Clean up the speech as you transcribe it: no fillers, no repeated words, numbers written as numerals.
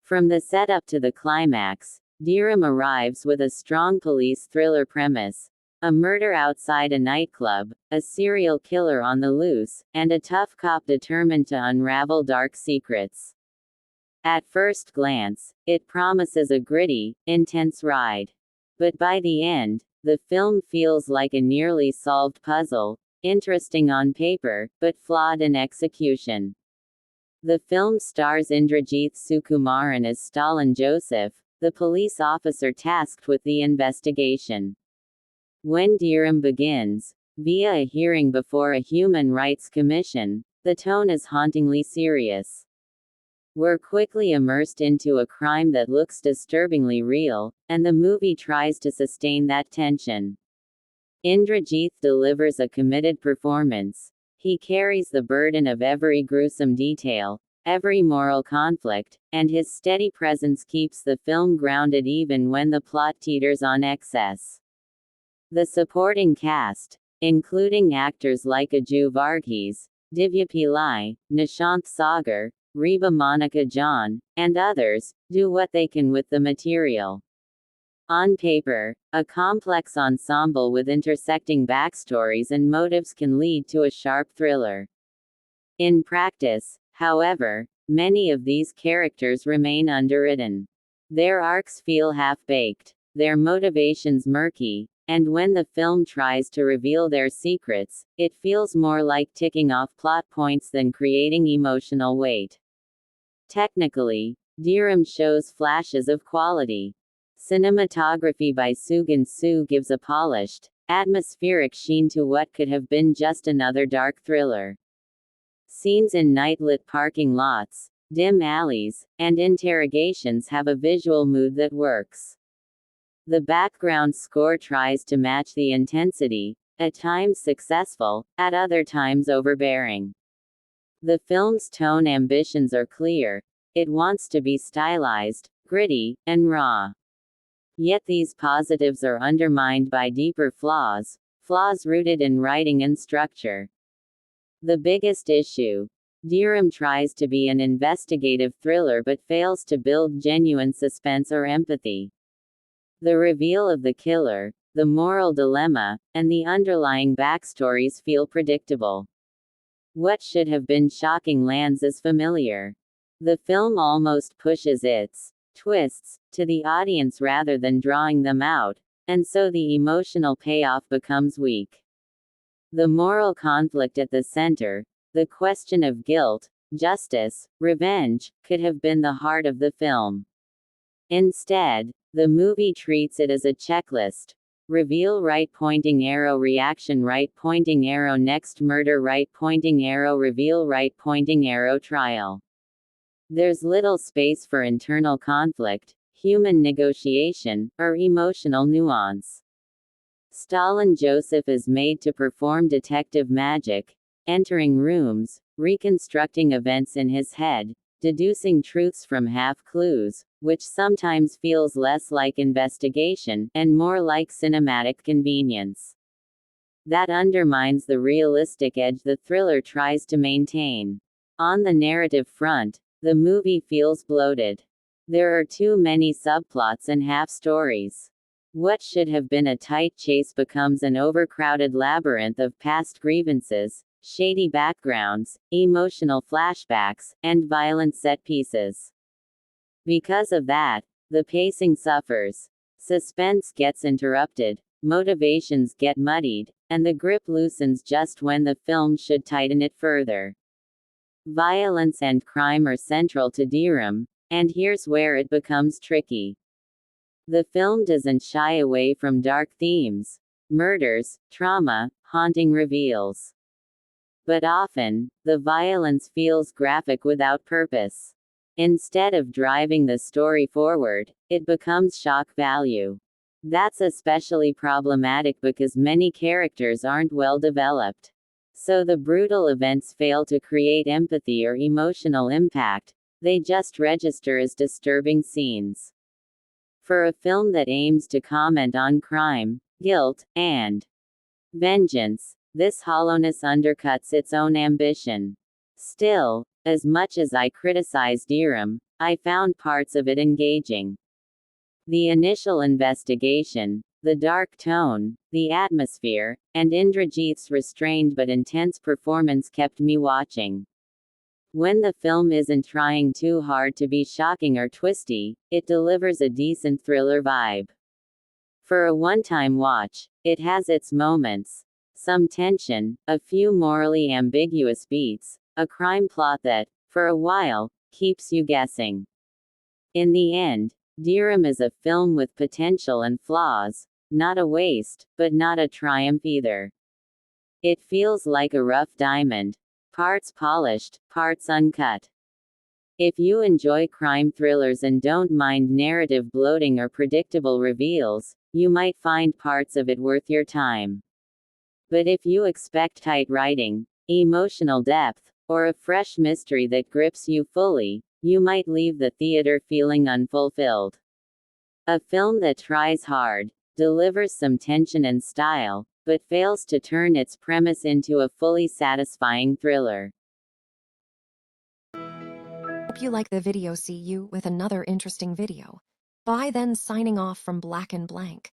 From the setup to the climax, Dheeram arrives with a strong police thriller premise: a murder outside a nightclub, a serial killer on the loose, and a tough cop determined to unravel dark secrets. At first glance, it promises a gritty, intense ride. But by the end, the film feels like a nearly solved puzzle, interesting on paper, but flawed in execution. The film stars Indrajit Sukumaran as Stalin Joseph, the police officer tasked with the investigation. When Dheeram begins, via a hearing before a Human Rights Commission, the tone is hauntingly serious. We're quickly immersed into a crime that looks disturbingly real, and the movie tries to sustain that tension. Indrajit delivers a committed performance. He carries the burden of every gruesome detail, every moral conflict, and his steady presence keeps the film grounded even when the plot teeters on excess. The supporting cast, including actors like Aju Varghese, Divya Pillai, Nishant Sagar, Reba Monica John, and others, do what they can with the material. On paper, a complex ensemble with intersecting backstories and motives can lead to a sharp thriller. In practice, however, many of these characters remain underwritten. Their arcs feel half-baked, their motivations murky, and when the film tries to reveal their secrets, it feels more like ticking off plot points than creating emotional weight. Technically, Dheeram shows flashes of quality. Cinematography by Sugan Su gives a polished, atmospheric sheen to what could have been just another dark thriller. Scenes in night-lit parking lots, dim alleys, and interrogations have a visual mood that works. The background score tries to match the intensity, at times successful, at other times overbearing. The film's tone ambitions are clear. It wants to be stylized, gritty, and raw. Yet these positives are undermined by deeper flaws rooted in writing and structure. The biggest issue: Dheeram tries to be an investigative thriller but fails to build genuine suspense or empathy. The reveal of the killer, the moral dilemma, and the underlying backstories feel predictable. What should have been shocking lands as familiar. The film almost pushes its twists to the audience rather than drawing them out, and so the emotional payoff becomes weak. The moral conflict at the center, the question of guilt, justice, revenge, could have been the heart of the film. Instead, the movie treats it as a checklist. Reveal right pointing arrow, reaction right pointing arrow, next murder right pointing arrow, reveal right pointing arrow, trial. There's little space for internal conflict, human negotiation, or emotional nuance. Stalin Joseph is made to perform detective magic, entering rooms, reconstructing events in his head, deducing truths from half-clues, which sometimes feels less like investigation, and more like cinematic convenience. That undermines the realistic edge the thriller tries to maintain. On the narrative front, the movie feels bloated. There are too many subplots and half-stories. What should have been a tight chase becomes an overcrowded labyrinth of past grievances, shady backgrounds, emotional flashbacks, and violent set pieces. Because of that, the pacing suffers. Suspense gets interrupted, motivations get muddied, and the grip loosens just when the film should tighten it further. Violence and crime are central to Dheeram, and here's where it becomes tricky. The film doesn't shy away from dark themes: murders, trauma, haunting reveals. But often, the violence feels graphic without purpose. Instead of driving the story forward, it becomes shock value. That's especially problematic because many characters aren't well developed. So the brutal events fail to create empathy or emotional impact, they just register as disturbing scenes. For a film that aims to comment on crime, guilt, and vengeance, this hollowness undercuts its own ambition. Still, as much as I criticized Dheeram, I found parts of it engaging. The initial investigation, the dark tone, the atmosphere, and Indrajit's restrained but intense performance kept me watching. When the film isn't trying too hard to be shocking or twisty, it delivers a decent thriller vibe. For a one-time watch, it has its moments. Some tension, a few morally ambiguous beats, a crime plot that, for a while, keeps you guessing. In the end, Dheeram is a film with potential and flaws, not a waste, but not a triumph either. It feels like a rough diamond, parts polished, parts uncut. If you enjoy crime thrillers and don't mind narrative bloating or predictable reveals, you might find parts of it worth your time. But if you expect tight writing, emotional depth, or a fresh mystery that grips you fully, you might leave the theater feeling unfulfilled. A film that tries hard, delivers some tension and style, but fails to turn its premise into a fully satisfying thriller. Hope you like the video. See you with another interesting video. Bye then, signing off from Black and Blank.